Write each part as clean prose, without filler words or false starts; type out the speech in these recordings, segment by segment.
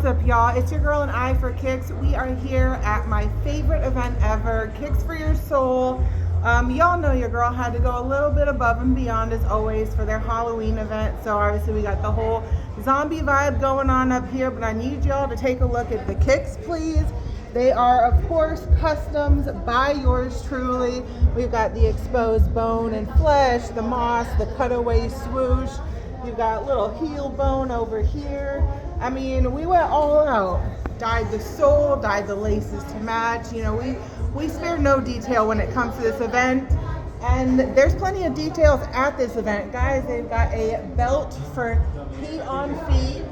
What's up, y'all? It's your girl and I for Kicks. We are here at my favorite event ever, Kicks for Your Soul. Y'all know your girl had to go a little bit above and beyond as always for their Halloween event. So obviously we got the whole zombie vibe going on up here, but I need y'all to take a look at the kicks, please. They are, of course, customs by yours truly. We've got the exposed bone and flesh, the moss, the cutaway swoosh. You've got little heel bone over here. I mean, we went all out. Dyed the sole, dyed the laces to match. You know, we spare no detail when it comes to this event. And there's plenty of details at this event. Guys, they've got a belt for feet on feet.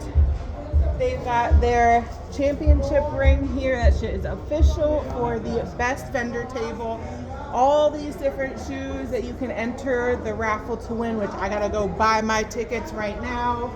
They've got their championship ring here. That shit is official for the best vendor table. All these different shoes that you can enter the raffle to win, which I gotta go buy my tickets right now.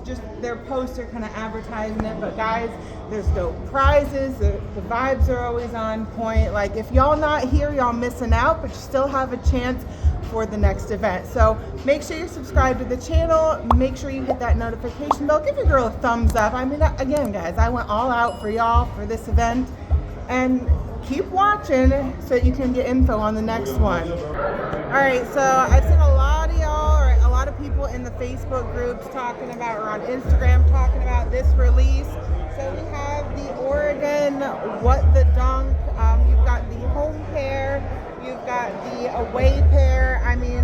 Just their poster kind of advertising it, but guys, there's dope prizes. The vibes are always on point. Like, if y'all not here, y'all missing out, but you still have a chance for the next event. So make sure you're subscribed to the channel. Make sure you hit that notification bell. Give your girl a thumbs up. I mean, again, guys, I went all out for y'all for this event, and keep watching so you can get info on the next one. All right, so I've seen a lot of y'all, or a lot of people in the Facebook groups talking about, or on Instagram talking about this release. So we have the Oregon What the Dunk. You've got the home pair. You've got the away pair. I mean,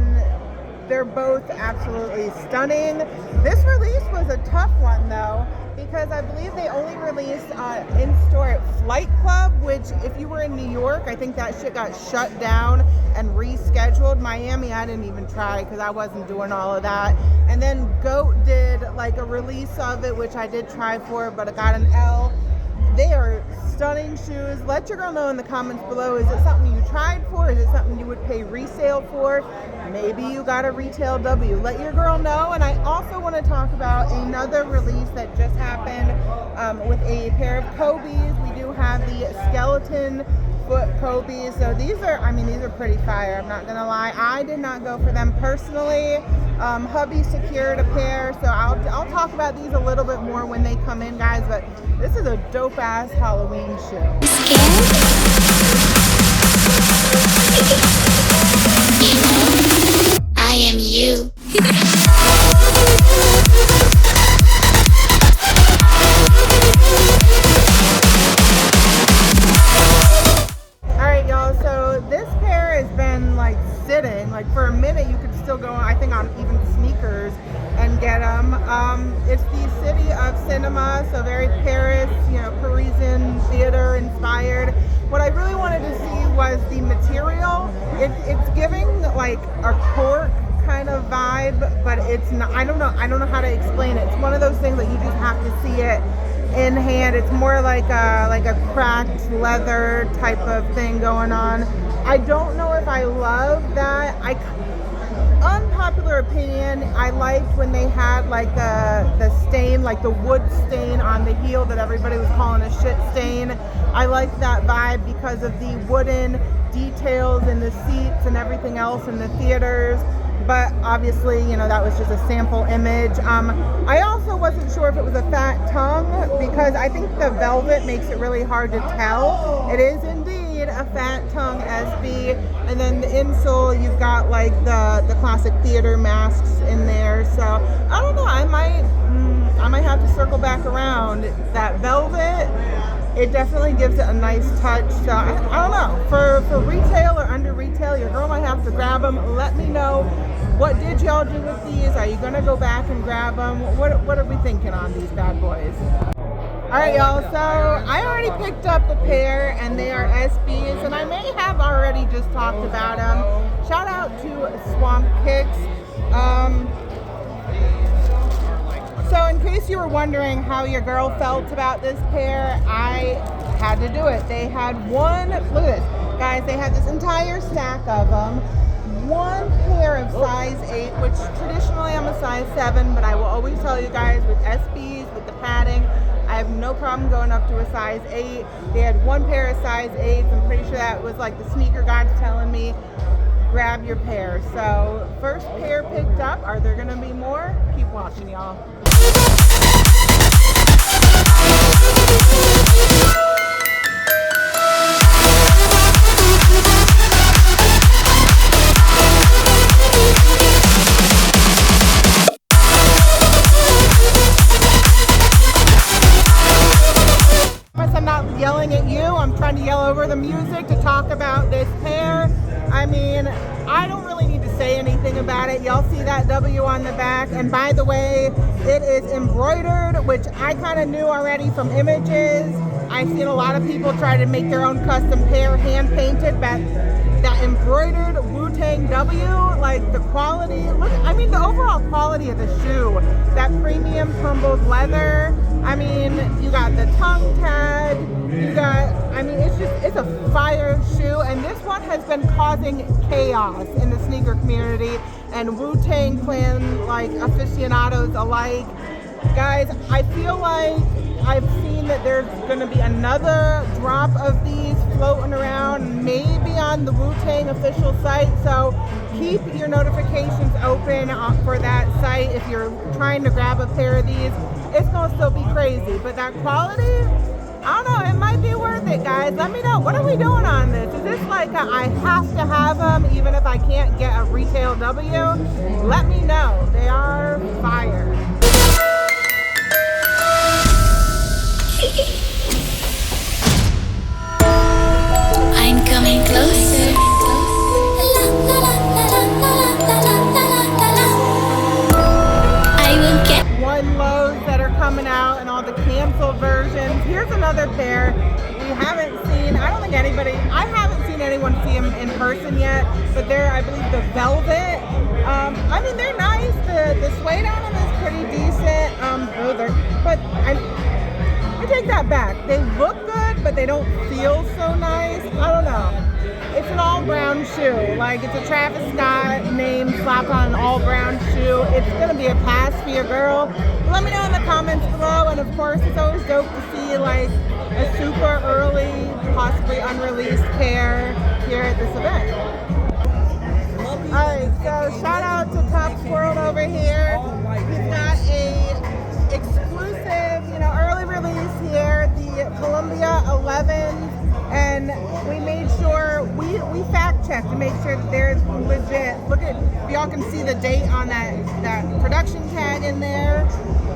they're both absolutely stunning. This release was a tough one though, because I believe they only released in-store at Flight Club, which if you were in New York, I think that shit got shut down and rescheduled. Miami, I didn't even try because I wasn't doing all of that. And then GOAT did like a release of it, which I did try for, but I got an L. They are stunning shoes. Let your girl know in the comments below, is it something you tried for? Is it something you would pay resale for? Maybe you got a retail W. Let your girl know. And I also want to talk about another release that just happened with a pair of Kobe's. We do have the skeleton foot Kobe's. So these are, I mean, these are pretty fire. I'm not gonna lie. I did not go for them personally. Hubby secured a pair, so I'll talk about these a little bit more when they come in, guys. But this is a dope ass Halloween shoe. I am you. Alright, y'all, so this pair has been like sitting, like for a minute. You could still go, I think, on even sneakers and get them. It's the City of Cinema, so very Paris, you know, Parisian theater inspired. What I really wanted to see was the material. It's giving like a cork kind of vibe, but it's not, I don't know how to explain it. It's one of those things that you just have to see it in hand. It's more like a cracked leather type of thing going on. I don't know if I love that. Unpopular opinion, I liked when they had like the stain, like the wood stain on the heel that everybody was calling a shit stain. I liked that vibe because of the wooden details in the seats and everything else in the theaters. But obviously, you know, that was just a sample image. I also wasn't sure if it was a fat tongue, because I think the velvet makes it really hard to tell. It is indeed a fat tongue SB. And then the insole, you've got like the classic theater masks in there. So I don't know, I might have to circle back around. That velvet, it definitely gives it a nice touch. So I don't know, for retail or under retail, your girl might have to grab them. Let me know, what did y'all do with these? Are you gonna go back and grab them? What are we thinking on these bad boys? All right, y'all, so I already picked up a pair, and they are SBs, and I may have already just talked about them. Shout out to Swamp Kicks. So in case you were wondering how your girl felt about this pair, I had to do it. They had one, look at this, guys, they had this entire stack of them. One pair of size 8, which traditionally I'm a size 7, but I will always tell you guys, with SBs, with the padding, I have no problem going up to a size 8. They had one pair of size 8s. I'm pretty sure that was like the sneaker gods telling me, grab your pair. So first pair picked up. Are there gonna be more? Keep watching, y'all. over the music to talk about this pair. I mean, I don't really need to say anything about it. Y'all see that W on the back. And by the way, it is embroidered, which I kind of knew already from images. I've seen a lot of people try to make their own custom pair, hand painted, but that embroidered Wu-Tang W, like the quality, look, I mean the overall quality of the shoe, that premium tumbled leather. I mean, you got the tongue tag, you got, I mean, it's a fire shoe, and this one has been causing chaos in the sneaker community and Wu-Tang Clan like aficionados alike. Guys, I feel like I've seen that there's going to be another drop of these floating around, maybe on the Wu-Tang official site, so keep your notifications open for that site if you're trying to grab a pair of these. It's going to still be crazy, but that quality, I don't know, it might be worth it, guys. Let me know, what are we doing on this? Is this like I have to have them even if I can't get a retail W? Let me know. They are fire. I'm coming closer. I will get one lows that are coming out and all the canceled versions. Here's another pair we haven't seen. I don't think I haven't seen anyone see them in person yet, but they're, I believe, the velvet. I mean, they're nice. The suede on them is pretty decent. I take that back. They look good, but they don't feel so nice. I don't know. It's an all brown shoe. Like, it's a Travis Scott name slapped on an all brown shoe. It's gonna be a pass for your girl. Let me know in the comments below. And of course, it's always dope to see like a super early, possibly unreleased pair here at this event. Alright, so shout out to Topps World over here. We've got a exclusive, early release here, the Columbia 11s, and we made sure, we fact checked to make sure that they're legit. Look at, y'all can see the date on that production tag in there.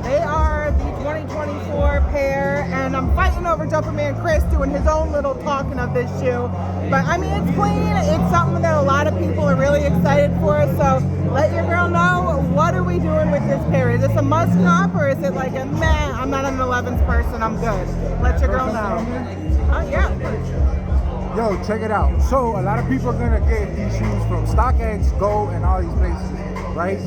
They are the 2024 pair, and I'm fighting over Jumperman Chris doing his own little talking of this shoe. But I mean, it's clean. It's something that a lot of people are really excited for. So let your girl know, what are we doing with this pair? Is this a must cop, or is it like a meh, I'm not an 11th person, I'm good? Let your girl know. Yeah. Yo, check it out. So a lot of people are gonna get these shoes from StockX, Go, and all these places, right?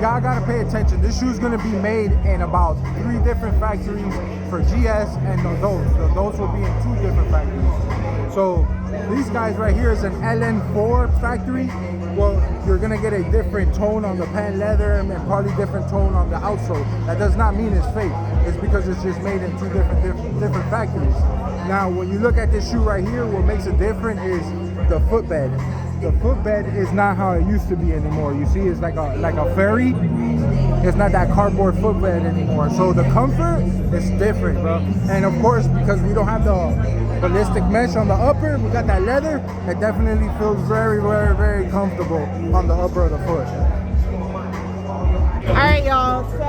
Y'all gotta pay attention. This shoe's gonna be made in about 3 different factories for GS and those. Those will be in 2 different factories. So these guys right here is an LN4 factory. Well, you're gonna get a different tone on the patent leather and probably different tone on the outsole. That does not mean it's fake. It's because it's just made in 2 different factories. Now, when you look at this shoe right here, what makes it different is the footbed. The footbed is not how it used to be anymore. You see, it's like a fairy. It's not that cardboard footbed anymore. So the comfort is different, bro. And of course, because we don't have the ballistic mesh on the upper, we got that leather. It definitely feels very, very, very comfortable on the upper of the foot. All right, y'all. So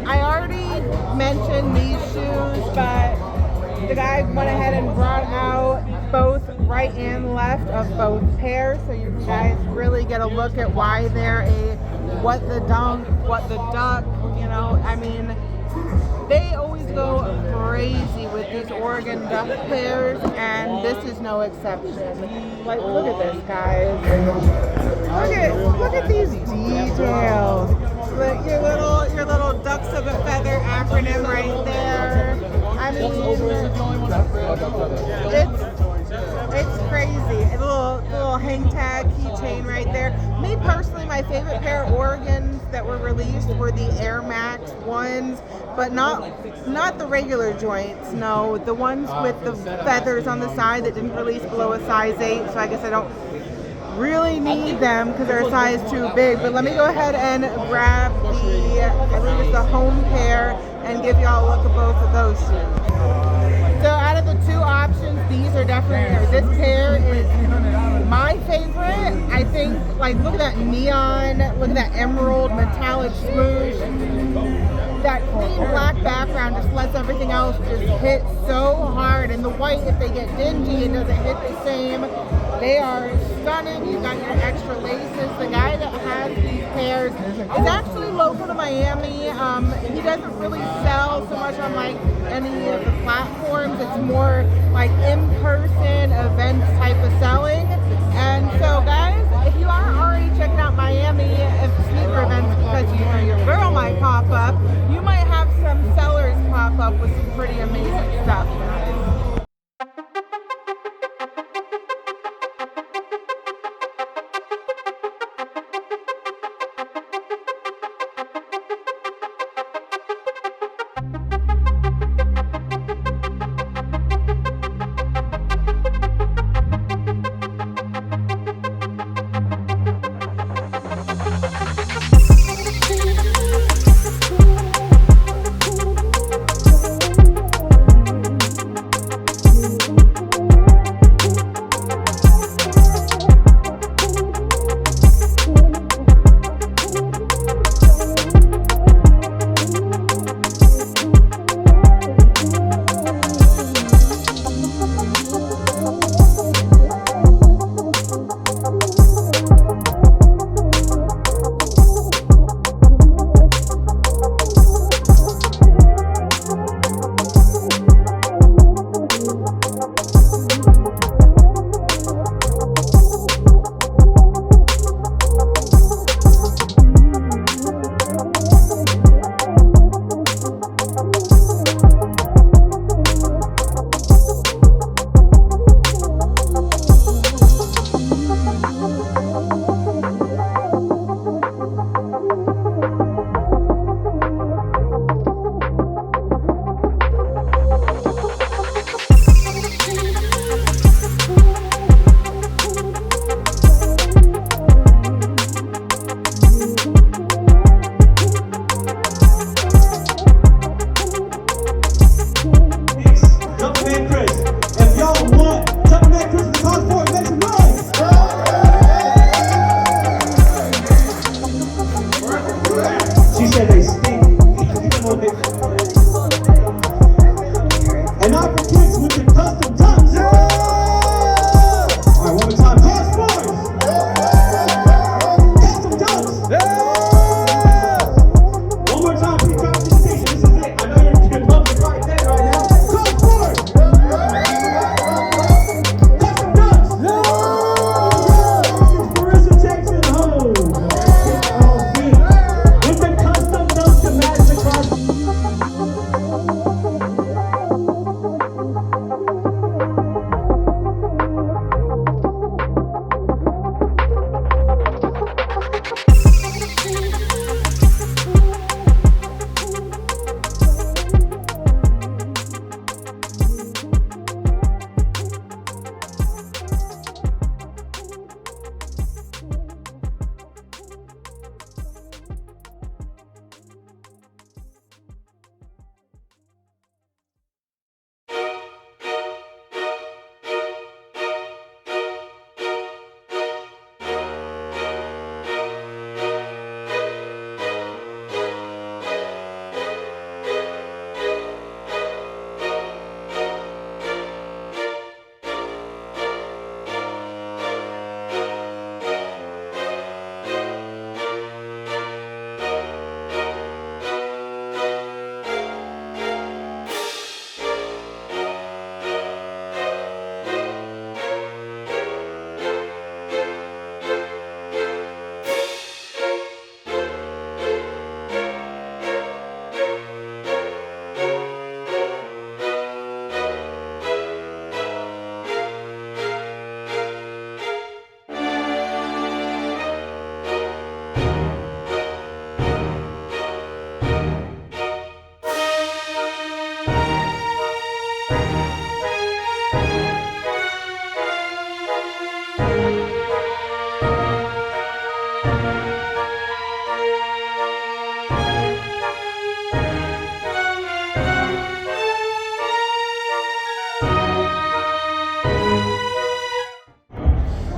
I already mentioned these shoes, but the guy went ahead and brought out both right and left of both pairs, so you guys really get a look at why they're a what the dunk, what the duck, I mean, they always go crazy with these Oregon Duck pairs, and this is no exception. Like, look at this, guys. Look at these details. Look, your little ducks of a feather acronym right there. I mean, it's crazy. A little hang tag keychain right there. Me personally, my favorite pair of Oregons that were released were the Air Max ones, but not the regular joints. No, the ones with the feathers on the side that didn't release below a size 8. So I guess I don't really need them because they're a size too big. But let me go ahead and grab I believe it's the home pair, and give y'all a look at both of those shoes. So out of the 2 options, these are definitely, this pair is my favorite. I think, like, look at that neon, look at that emerald metallic swoosh. That clean black background just lets everything else just hit so hard. And the white, if they get dingy, it doesn't hit the same. They are stunning. You got your extra laces. The guy that has these pairs is actually local to Miami. He doesn't really sell so much on like any of the platforms. It's more like in-person events type of selling. And so guys, if you aren't already checking out Miami sneaker events because you know your girl might pop up, you might have some sellers pop up with some pretty amazing stuff, guys.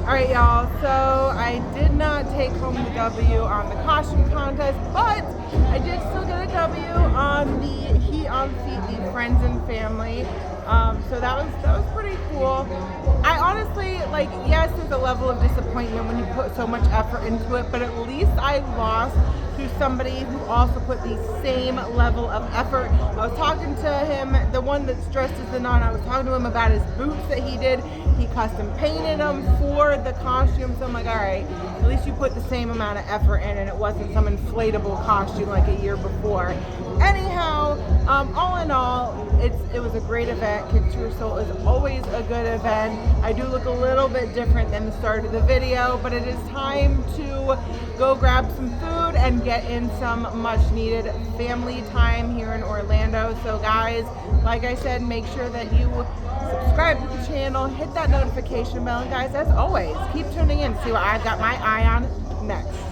Alright y'all, so I did not take home the W on the costume contest, but I did still get a W on feed the friends and family. So that was pretty cool. I honestly, like, yes, there's a level of disappointment when you put so much effort into it, but at least I lost to somebody who also put the same level of effort. I was talking to him, the one that's dressed as the nun, I was talking to him about his boots that he did. He custom painted them for the costume, so I'm like, all right, at least you put the same amount of effort in and it wasn't some inflatable costume like a year before. Anyhow, all in all, it was a great event. Kicks for Your Soul is always a good event. I do look a little bit different than the start of the video, but it is time to go grab some food and get in some much needed family time here in Orlando. So guys, like I said, make sure that you subscribe to the channel, hit that notification bell, and guys, as always, keep tuning in to see what I've got my eye on next.